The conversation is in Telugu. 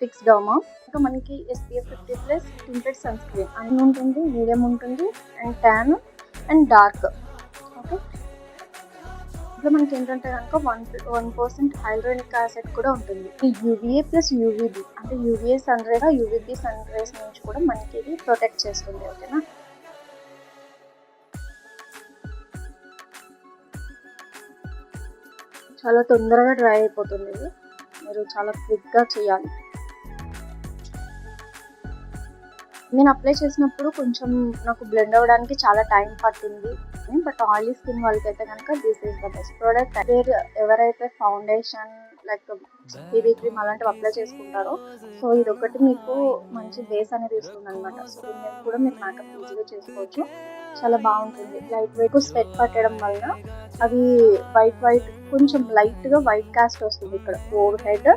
Fix derma. ఇంకా మనకి SPF 50+ టింటెడ్ సన్ స్క్రీన్ అన్ని ఉంటుంది, మీడియం ఉంటుంది, and tan and dark. Okay, ఇప్పుడు మనకి ఏంటంటే కనుక 1% హైడ్రోనిక్ యాసిడ్ కూడా ఉంటుంది. ఈ UVA ప్లస్ UVB అంటే UVA sun rays, UVB sun rays నుంచి కూడా మనకి ఇది ప్రొటెక్ట్ చేస్తుంది. ఓకేనా, చాలా తొందరగా డ్రై అయిపోతుంది. ఇది మీరు చాలా క్విక్గా చేయాలి. నేను అప్లై చేసినప్పుడు కొంచెం నాకు బ్లెండ్ అవ్వడానికి చాలా టైం పట్టింది. బట్ ఆయిలీ స్కిన్ వాళ్ళకైతే కనుక this is the best product. ఎవరైతే ఫౌండేషన్ లైక్ BB క్రీమ్ అలాంటివి అప్లై చేసుకుంటారో, సో ఇది ఒకటి మీకు మంచి బేస్ అనేది ఇస్తుంది అనమాట. సో దీన్ని కూడా మీరు మేకప్ ఈజీగా చేసుకోవచ్చు. చాలా బాగుంటుంది. లైట్ వెయిట్ స్వెట్ పట్టడం వలన అది వైట్ కొంచెం లైట్గా వైట్ కాస్ట్ వస్తుంది ఇక్కడ ఫోర్ హెడ్